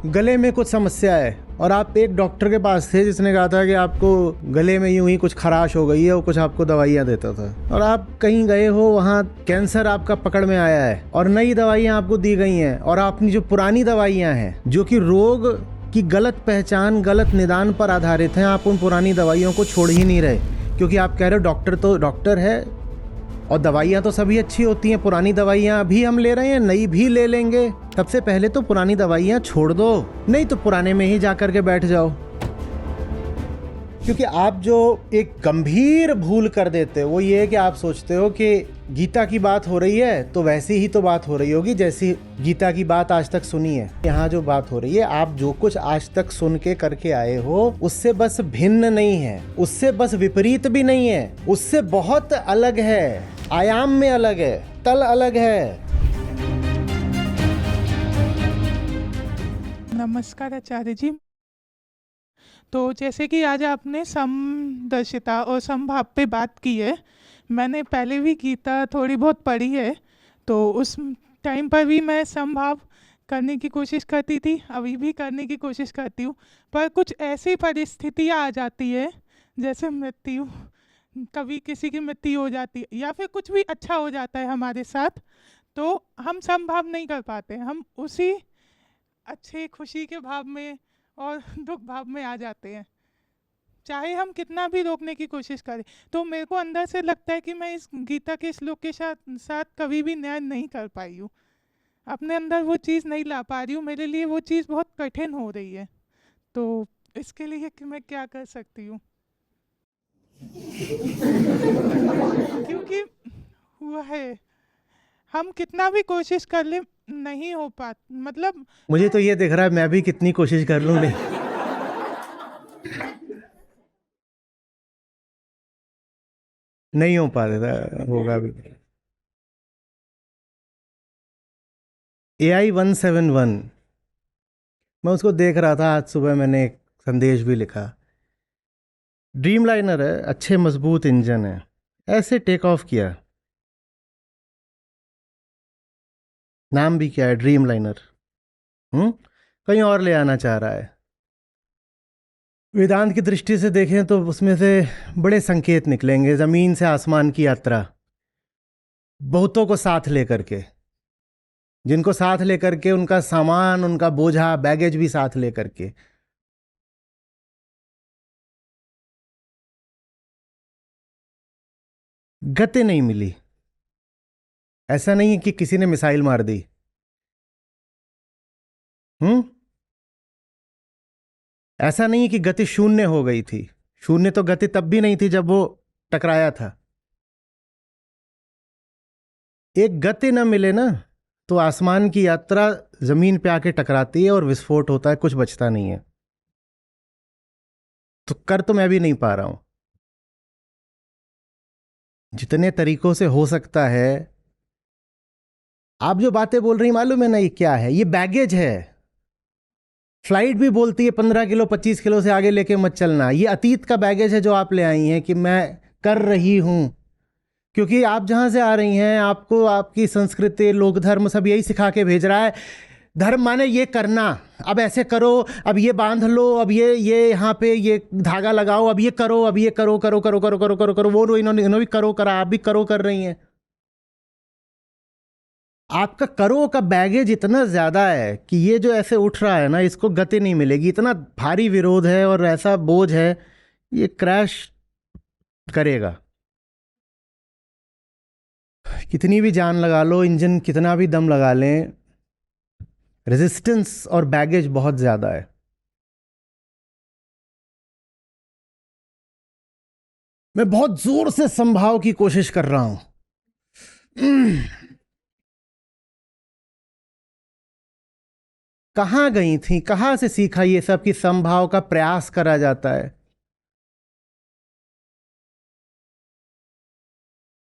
गले में कुछ समस्या है और आप एक डॉक्टर के पास थे जिसने कहा था कि आपको गले में यूं ही कुछ खराश हो गई है और कुछ आपको दवाइयाँ देता था, और आप कहीं गए हो, वहाँ कैंसर आपका पकड़ में आया है और नई दवाइयाँ आपको दी गई हैं, और आपने जो पुरानी दवाइयाँ हैं जो कि रोग की गलत पहचान, गलत निदान पर आधारित हैं, आप उन पुरानी दवाइयों को छोड़ ही नहीं रहे, क्योंकि आप कह रहे हो डॉक्टर तो डॉक्टर है और दवाइयाँ तो सभी अच्छी होती हैं, पुरानी दवाइयाँ अभी हम ले रहे हैं, नई भी ले लेंगे। सबसे पहले तो पुरानी दवाइयाँ छोड़ दो, नहीं तो पुराने में ही जा कर के बैठ जाओ। क्योंकि आप जो एक गंभीर भूल कर देते हो वो ये है कि आप सोचते हो कि गीता की बात हो रही है तो वैसी ही तो बात हो रही होगी जैसी गीता की बात आज तक सुनी है। यहाँ जो बात हो रही है, आप जो कुछ आज तक सुन के करके आए हो उससे बस भिन्न नहीं है, उससे बस विपरीत भी नहीं है, उससे बहुत अलग है, आयाम में अलग है, तल अलग है। नमस्कार आचार्य जी। तो जैसे कि आज आपने समदर्शिता और समभाव पे बात की है, मैंने पहले भी गीता थोड़ी बहुत पढ़ी है, तो उस टाइम पर भी मैं समभाव करने की कोशिश करती थी, अभी भी करने की कोशिश करती हूँ, पर कुछ ऐसी परिस्थितियाँ आ जाती है जैसे मृत्यु, कभी किसी की मृत्यु हो जाती है या फिर कुछ भी अच्छा हो जाता है हमारे साथ, तो हम समभाव नहीं कर पाते, हम उसी अच्छे खुशी के भाव में और दुख भाव में आ जाते हैं, चाहे हम कितना भी रोकने की कोशिश करें। तो मेरे को अंदर से लगता है कि मैं इस गीता के श्लोक के साथ कभी भी न्याय नहीं कर पाई हूँ, अपने अंदर वो चीज़ नहीं ला पा रही हूँ, मेरे लिए वो चीज़ बहुत कठिन हो रही है। तो इसके लिए कि मैं क्या कर सकती हूँ? क्योंकि हुआ है, हम कितना भी कोशिश कर ले नहीं हो पाता, मतलब मुझे तो ये दिख रहा है मैं भी कितनी कोशिश कर लूँ नहीं हो पा रहा होगा भी। AI-171, मैं उसको देख रहा था, आज सुबह मैंने एक संदेश भी लिखा। ड्रीम लाइनर है, अच्छे मजबूत इंजन है, ऐसे टेक ऑफ किया, नाम भी क्या है, ड्रीम लाइनर। कहीं और ले आना चाह रहा है। वेदांत की दृष्टि से देखें तो उसमें से बड़े संकेत निकलेंगे, जमीन से आसमान की यात्रा, बहुतों को साथ लेकर के, जिनको साथ लेकर के उनका सामान, उनका बोझा, बैगेज भी साथ लेकर के। गति नहीं मिली, ऐसा नहीं है कि किसी ने मिसाइल मार दी। ऐसा नहीं है कि गति शून्य हो गई थी, शून्य तो गति तब भी नहीं थी जब वो टकराया था। एक गति न मिले ना तो आसमान की यात्रा जमीन पे आके टकराती है और विस्फोट होता है, कुछ बचता नहीं है। तो कर तो मैं भी नहीं पा रहा हूं, जितने तरीकों से हो सकता है। आप जो बातें बोल रही मालूम है ना ये क्या है? ये बैगेज है। फ्लाइट भी बोलती है 15 किलो 25 किलो से आगे लेके मत चलना। ये अतीत का बैगेज है जो आप ले आई हैं कि मैं कर रही हूं, क्योंकि आप जहां से आ रही हैं आपको आपकी संस्कृति, लोक धर्म सब यही सिखा के भेज रहा है। धर्म माने ये करना, अब ऐसे करो, अब ये बांध लो, अब ये यहाँ पे ये धागा लगाओ, अब ये करो, अब ये करो करो करो करो करो करो करो, वो इन्होंने भी करो करा, आप भी करो कर रही हैं। आपका करो का बैगेज इतना ज्यादा है कि ये जो ऐसे उठ रहा है ना, इसको गति नहीं मिलेगी, इतना भारी विरोध है और ऐसा बोझ है, ये क्रैश करेगा। कितनी भी जान लगा लो, इंजन कितना भी दम लगा लें, रेजिस्टेंस और बैगेज बहुत ज्यादा है। मैं बहुत जोर से संभाव की कोशिश कर रहा हूं। कहां गई थी, कहां से सीखा ये सब कि संभाव का प्रयास करा जाता है?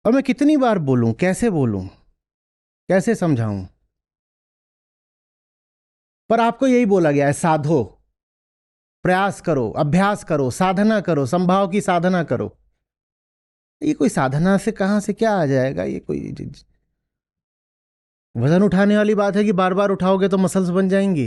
और मैं कितनी बार बोलूं, कैसे समझाऊं? पर आपको यही बोला गया है, साधो, प्रयास करो, अभ्यास करो, साधना करो, संभाव की साधना करो। ये कोई साधना से कहां से क्या आ जाएगा? ये कोई वजन उठाने वाली बात है कि बार बार उठाओगे तो मसल्स बन जाएंगी।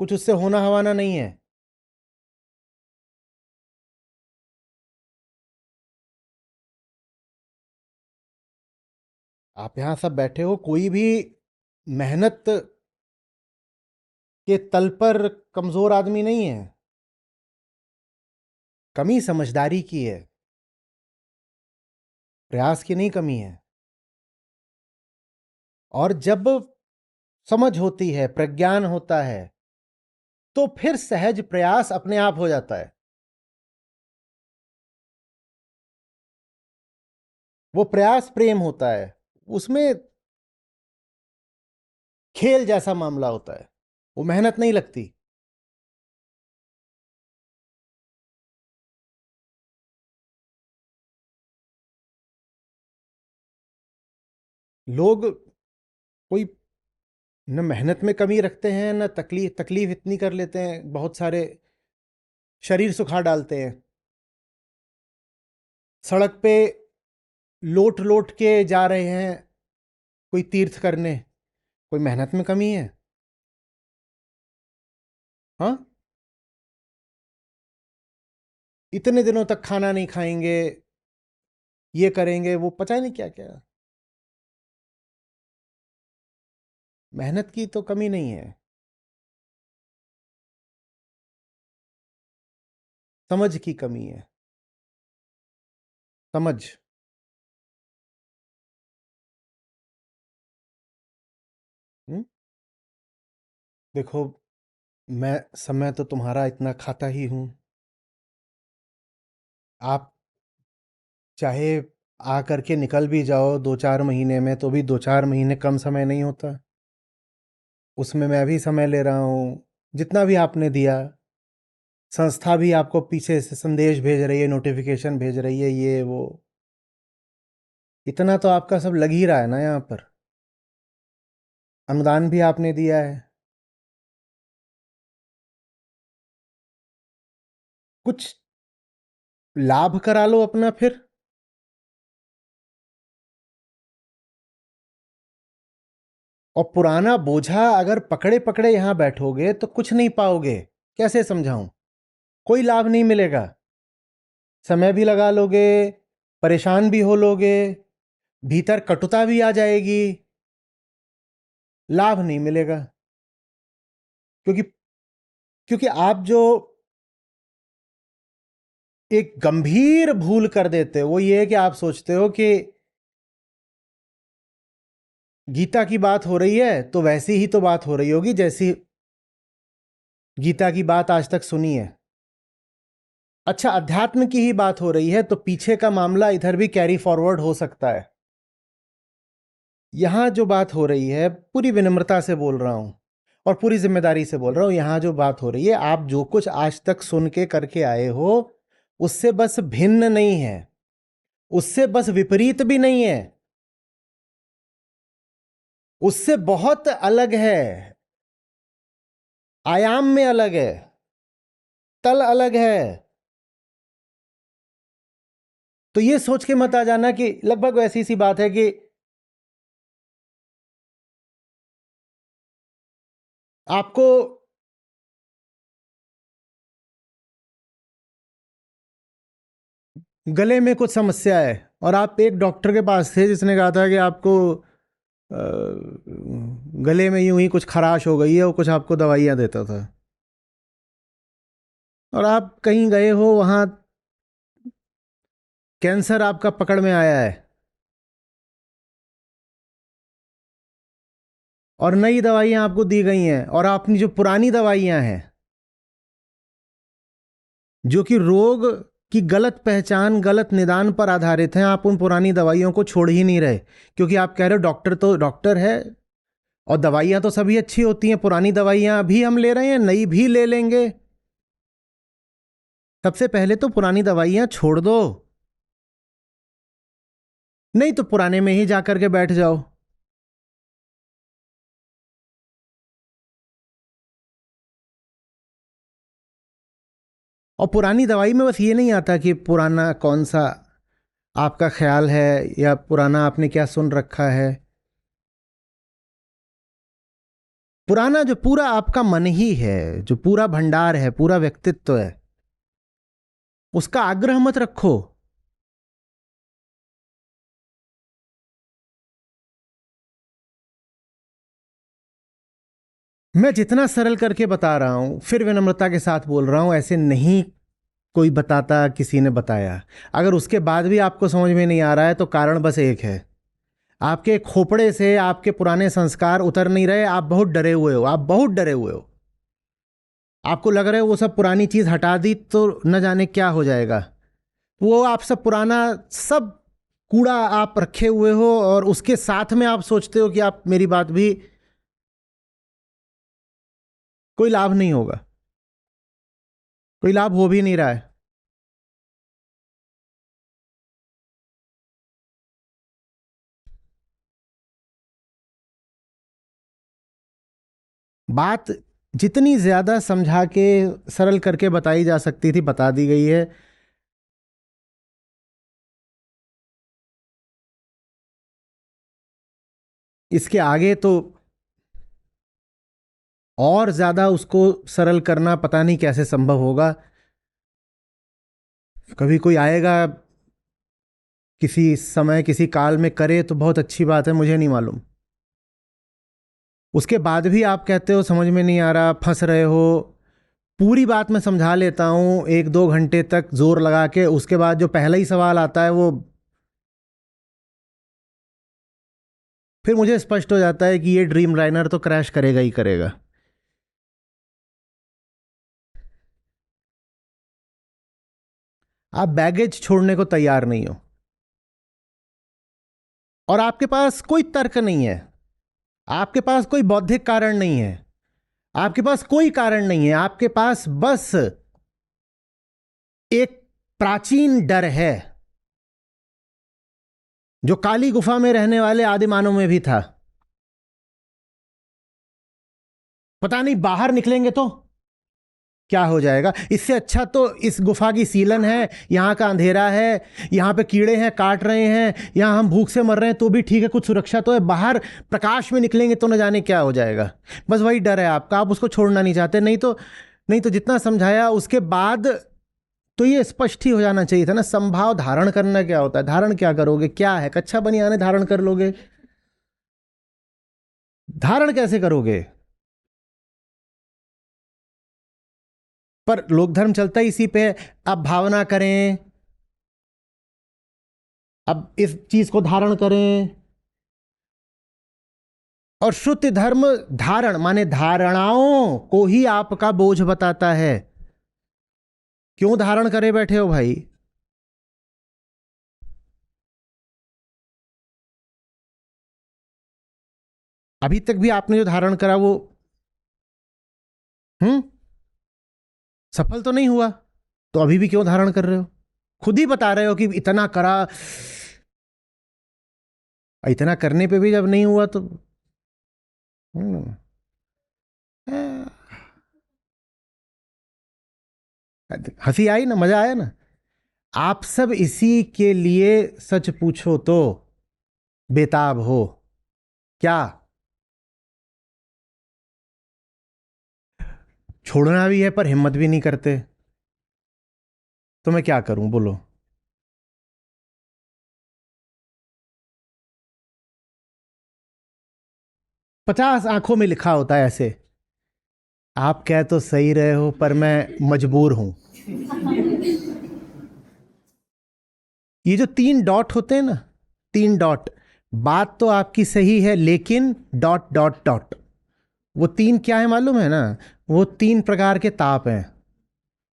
कुछ उससे होना हवाना नहीं है। आप यहां सब बैठे हो, कोई भी मेहनत के तल पर कमजोर आदमी नहीं है। कमी समझदारी की है, प्रयास की नहीं कमी है। और जब समझ होती है, प्रज्ञान होता है, तो फिर सहज प्रयास अपने आप हो जाता है। वो प्रयास प्रेम होता है, उसमें खेल जैसा मामला होता है, वो मेहनत नहीं लगती। लोग कोई न मेहनत में कमी रखते हैं, न तकलीफ तकलीफ इतनी कर लेते हैं, बहुत सारे शरीर सुखा डालते हैं। सड़क पे लोट लोट के जा रहे हैं कोई तीर्थ करने, कोई मेहनत में कमी है? हाँ, इतने दिनों तक खाना नहीं खाएंगे, ये करेंगे, वो पता नहीं क्या क्या। मेहनत की तो कमी नहीं है, समझ की कमी है। समझ। हम्म? देखो, मैं समय तो तुम्हारा इतना खाता ही हूं। आप चाहे आ करके निकल भी जाओ 2-4 महीने में, तो भी 2-4 महीने कम समय नहीं होता। उसमें मैं भी समय ले रहा हूं, जितना भी आपने दिया। संस्था भी आपको पीछे से संदेश भेज रही है, नोटिफिकेशन भेज रही है, ये वो। इतना तो आपका सब लग ही रहा है ना यहाँ पर। अनुदान भी आपने दिया है। कुछ लाभ करा लो अपना फिर। और पुराना बोझा अगर पकड़े पकड़े यहां बैठोगे तो कुछ नहीं पाओगे। कैसे समझाऊं? कोई लाभ नहीं मिलेगा। समय भी लगा लोगे, परेशान भी हो लोगे, भीतर कटुता भी आ जाएगी, लाभ नहीं मिलेगा। क्योंकि क्योंकि आप जो एक गंभीर भूल कर देते हो वो ये है कि आप सोचते हो कि गीता की बात हो रही है तो वैसी ही तो बात हो रही होगी जैसी गीता की बात आज तक सुनी है। अच्छा, अध्यात्म की ही बात हो रही है तो पीछे का मामला इधर भी कैरी फॉरवर्ड हो सकता है। यहां जो बात हो रही है, पूरी विनम्रता से बोल रहा हूं और पूरी जिम्मेदारी से बोल रहा हूं, यहां जो बात हो रही है, आप जो कुछ आज तक सुन के करके आए हो उससे बस भिन्न नहीं है, उससे बस विपरीत भी नहीं है, उससे बहुत अलग है। आयाम में अलग है, तल अलग है। तो ये सोच के मत आ जाना कि लगभग वैसी सी बात है कि आपको गले में कुछ समस्या है और आप एक डॉक्टर के पास थे जिसने कहा था कि आपको गले में यूं ही कुछ खराश हो गई है, वो कुछ आपको दवाइयां देता था। और आप कहीं गए हो, वहां कैंसर आपका पकड़ में आया है और नई दवाइयां आपको दी गई हैं, और आपकी जो पुरानी दवाइयां हैं जो कि रोग की गलत पहचान, गलत निदान पर आधारित हैं, आप उन पुरानी दवाइयों को छोड़ ही नहीं रहे। क्योंकि आप कह रहे हो डॉक्टर तो डॉक्टर है और दवाइयां तो सभी अच्छी होती हैं, पुरानी दवाइयां भी हम ले रहे हैं, नई भी ले लेंगे। सबसे पहले तो पुरानी दवाइयां छोड़ दो, नहीं तो पुराने में ही जाकर के बैठ जाओ। और पुरानी दवाई में बस ये नहीं आता कि पुराना कौन सा आपका ख्याल है या पुराना आपने क्या सुन रखा है। पुराना जो पूरा आपका मन ही है, जो पूरा भंडार है, पूरा व्यक्तित्व है, उसका आग्रह मत रखो। मैं जितना सरल करके बता रहा हूं, फिर विनम्रता के साथ बोल रहा हूं, ऐसे नहीं कोई बताता किसी ने बताया। अगर उसके बाद भी आपको समझ में नहीं आ रहा है तो कारण बस एक है, आपके खोपड़े से आपके पुराने संस्कार उतर नहीं रहे। आप बहुत डरे हुए हो, आप बहुत डरे हुए हो। आपको लग रहा है वो सब पुरानी चीज हटा दी तो न जाने क्या हो जाएगा। वो आप सब पुराना सब कूड़ा आप रखे हुए हो, और उसके साथ में आप सोचते हो कि आप मेरी बात भी कोई लाभ नहीं होगा, कोई लाभ हो भी नहीं रहा है। बात जितनी ज्यादा समझा के सरल करके बताई जा सकती थी बता दी गई है। इसके आगे तो और ज्यादा उसको सरल करना पता नहीं कैसे संभव होगा। कभी कोई आएगा किसी समय किसी काल में करे तो बहुत अच्छी बात है, मुझे नहीं मालूम। उसके बाद भी आप कहते हो समझ में नहीं आ रहा, फंस रहे हो। पूरी बात मैं समझा लेता हूं 1-2 घंटे तक जोर लगा के, उसके बाद जो पहला ही सवाल आता है वो फिर मुझे स्पष्ट हो जाता है कि ये ड्रीम लाइनर तो क्रैश करेगा ही करेगा। आप बैगेज छोड़ने को तैयार नहीं हो, और आपके पास कोई तर्क नहीं है, आपके पास कोई बौद्धिक कारण नहीं है, आपके पास कोई कारण नहीं है। आपके पास बस एक प्राचीन डर है जो काली गुफा में रहने वाले आदिमानव में भी था। पता नहीं बाहर निकलेंगे तो क्या हो जाएगा। इससे अच्छा तो इस गुफा की सीलन है, यहां का अंधेरा है, यहां पे कीड़े हैं काट रहे हैं, यहां हम भूख से मर रहे हैं तो भी ठीक है, कुछ सुरक्षा तो है। बाहर प्रकाश में निकलेंगे तो न जाने क्या हो जाएगा। बस वही डर है आपका, आप उसको छोड़ना नहीं चाहते। नहीं तो जितना समझाया उसके बाद तो ये स्पष्ट ही हो जाना चाहिए था ना। संभाव धारण करना क्या होता है, धारण क्या करोगे, क्या है, कच्छा बनियाने धारण कर लोगे, धारण कैसे करोगे। पर लोक धर्म चलता ही इसी पे है। अब भावना करें, अब इस चीज को धारण करें। और श्रुति धर्म धारण माने धारणाओं को ही आपका बोझ बताता है। क्यों धारण करे बैठे हो भाई। अभी तक भी आपने जो धारण करा वो हम्म सफल तो नहीं हुआ, तो अभी भी क्यों धारण कर रहे हो। खुद ही बता रहे हो कि इतना करा, इतना करने पे भी जब नहीं हुआ तो हम्म, हंसी आई ना, मजा आया ना। आप सब इसी के लिए सच पूछो तो बेताब हो क्या। छोड़ना भी है पर हिम्मत भी नहीं करते, तो मैं क्या करूं बोलो। 50 आंखों में लिखा होता है ऐसे। आप कह तो सही रहे हो पर मैं मजबूर हूं। ये जो 3 डॉट होते हैं ना, 3 डॉट, बात तो आपकी सही है लेकिन डॉट डॉट डॉट, वो 3 क्या है मालूम है ना। वो 3 प्रकार के ताप हैं।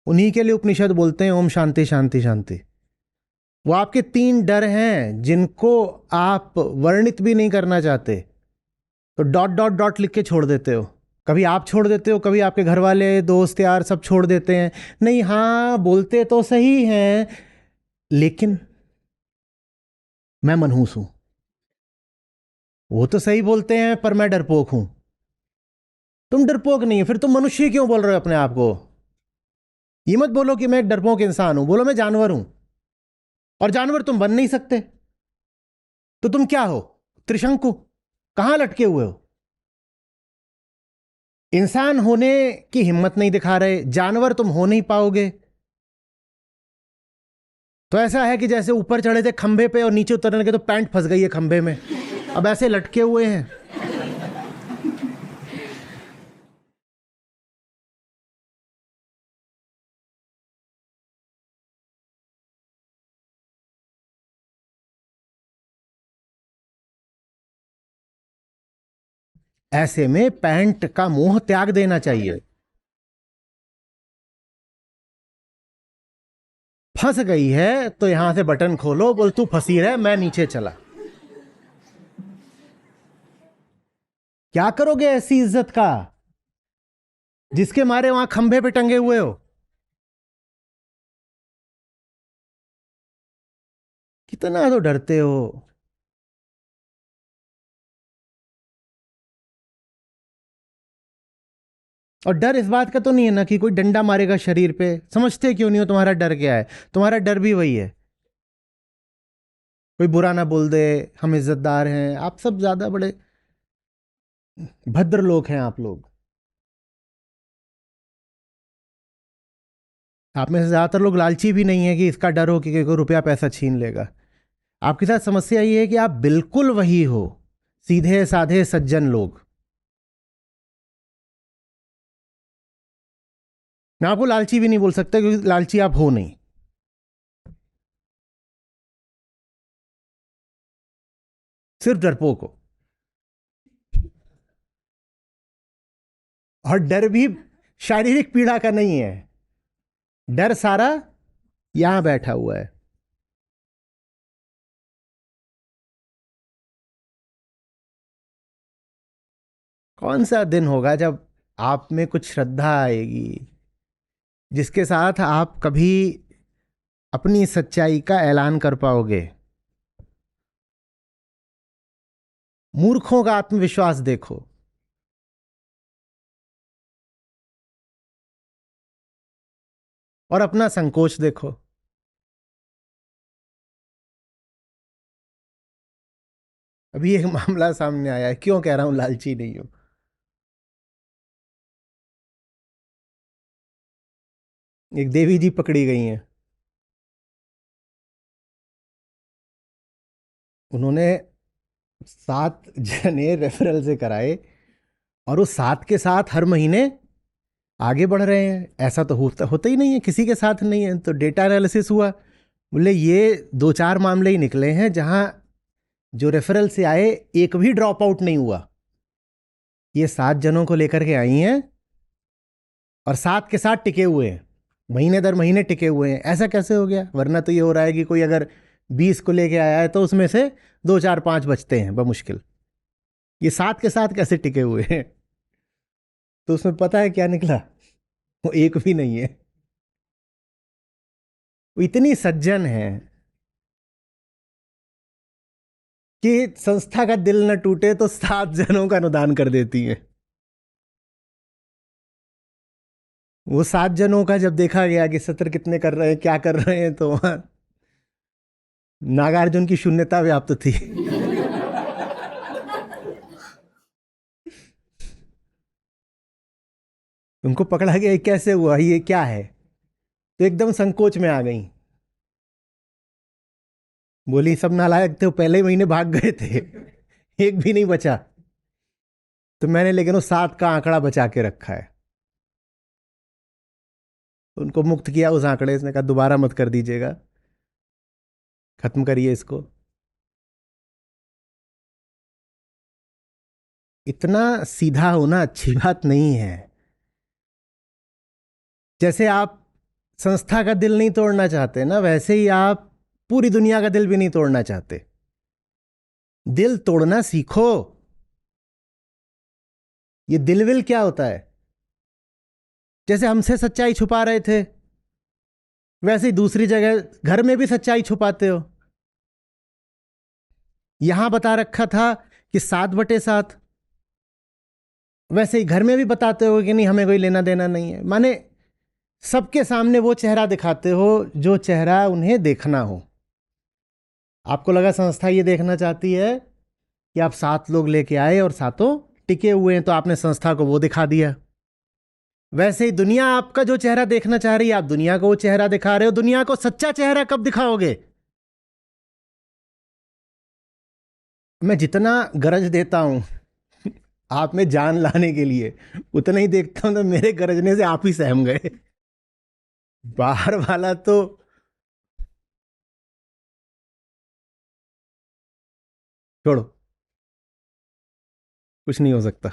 उन्हीं के लिए उपनिषद बोलते हैं ओम शांति शांति शांति। वो आपके 3 डर हैं जिनको आप वर्णित भी नहीं करना चाहते, तो डॉट डॉट डॉट लिख के छोड़ देते हो। कभी आप छोड़ देते हो, कभी आपके घर वाले दोस्त यार सब छोड़ देते हैं। नहीं हाँ बोलते तो सही हैं लेकिन मैं मनहूस हूं। वो तो सही बोलते हैं पर मैं डरपोक हूं। तुम डरपोक नहीं है फिर तुम मनुष्य क्यों बोल रहे हो अपने आप को। ये मत बोलो कि मैं एक डरपोक इंसान हूं, बोलो मैं जानवर हूं। और जानवर तुम बन नहीं सकते, तो तुम क्या हो, त्रिशंकु, कहां लटके हुए हो। इंसान होने की हिम्मत नहीं दिखा रहे, जानवर तुम हो नहीं पाओगे। तो ऐसा है कि जैसे ऊपर चढ़े थे खंभे पे और नीचे उतरने लगे तो पैंट फंस गई है खंभे में, अब ऐसे लटके हुए हैं। ऐसे में पैंट का मोह त्याग देना चाहिए। फंस गई है तो यहां से बटन खोलो, बोल तू फंसी रहे, मैं नीचे चला। क्या करोगे ऐसी इज्जत का जिसके मारे वहां खंभे पे टंगे हुए हो? कितना तो डरते हो। और डर इस बात का तो नहीं है ना कि कोई डंडा मारेगा शरीर पे। समझते क्यों नहीं हो तुम्हारा डर क्या है? तुम्हारा डर भी वही है, कोई बुरा ना बोल दे, हम इज्जतदार हैं। आप सब ज्यादा बड़े भद्र लोग हैं आप लोग। आप में से ज्यादातर लोग लालची भी नहीं है कि इसका डर हो कि कोई रुपया पैसा छीन लेगा। आपके साथ समस्या ये है कि आप बिल्कुल वही हो, सीधे साधे सज्जन लोग। मैं आपको लालची भी नहीं बोल सकता क्योंकि लालची आप हो नहीं। सिर्फ डरपोक हो। और डर भी शारीरिक पीड़ा का नहीं है, डर सारा यहां बैठा हुआ है। कौन सा दिन होगा जब आप में कुछ श्रद्धा आएगी जिसके साथ आप कभी अपनी सच्चाई का ऐलान कर पाओगे? मूर्खों का आत्मविश्वास देखो। और अपना संकोच देखो। अभी एक मामला सामने आया है, क्यों कह रहा हूं लालची नहीं हूं। एक देवी जी पकड़ी गई हैं। उन्होंने 7 जने रेफरल से कराए और उस 7 के साथ हर महीने आगे बढ़ रहे हैं। ऐसा तो होता होता ही नहीं है, किसी के साथ नहीं है। तो डेटा एनालिसिस हुआ, बोले ये 2-4 मामले ही निकले हैं जहां जो रेफरल से आए एक भी ड्रॉप आउट नहीं हुआ। ये 7 जनों को लेकर के आई हैं और 7 के साथ टिके हुए हैं, महीने दर महीने टिके हुए हैं। ऐसा कैसे हो गया? वरना तो ये हो रहा है कि कोई अगर 20 को लेके आया है तो उसमें से 2-4-5 बचते हैं बमुश्किल। ये 7 के साथ कैसे टिके हुए हैं? तो उसमें पता है क्या निकला? वो एक भी नहीं है। वो इतनी सज्जन है कि संस्था का दिल न टूटे तो 7 जनों का अनुदान कर देती है। वो 7 जनों का जब देखा गया कि सत्र कितने कर रहे हैं, क्या कर रहे हैं, तो वहां नागार्जुन की शून्यता व्याप्त थी। उनको पकड़ा गया, कैसे हुआ, ये क्या है? तो एकदम संकोच में आ गई। बोली सब नालायक थे, वो पहले महीने भाग गए थे, एक भी नहीं बचा। तो मैंने लेकिन वो 7 का आंकड़ा बचा के रखा है। उनको मुक्त किया उस आंकड़े से, कहा दोबारा मत कर दीजिएगा, खत्म करिए इसको। इतना सीधा होना अच्छी बात नहीं है। जैसे आप संस्था का दिल नहीं तोड़ना चाहते ना, वैसे ही आप पूरी दुनिया का दिल भी नहीं तोड़ना चाहते। दिल तोड़ना सीखो। ये दिल विल क्या होता है? जैसे हमसे सच्चाई छुपा रहे थे, वैसे ही दूसरी जगह घर में भी सच्चाई छुपाते हो। यहां बता रखा था कि 7/7, वैसे ही घर में भी बताते हो कि नहीं हमें कोई लेना देना नहीं है। माने सबके सामने वो चेहरा दिखाते हो जो चेहरा उन्हें देखना हो। आपको लगा संस्था ये देखना चाहती है कि आप 7 लोग लेके आए और सातों टिके हुए हैं तो आपने संस्था को वो दिखा दिया। वैसे ही दुनिया आपका जो चेहरा देखना चाह रही है, आप दुनिया को वो चेहरा दिखा रहे हो। दुनिया को सच्चा चेहरा कब दिखाओगे? मैं जितना गरज देता हूं आप में जान लाने के लिए, उतना ही देखता हूं तो मेरे गरजने से आप ही सहम गए। बाहर वाला तो छोड़ो, कुछ नहीं हो सकता।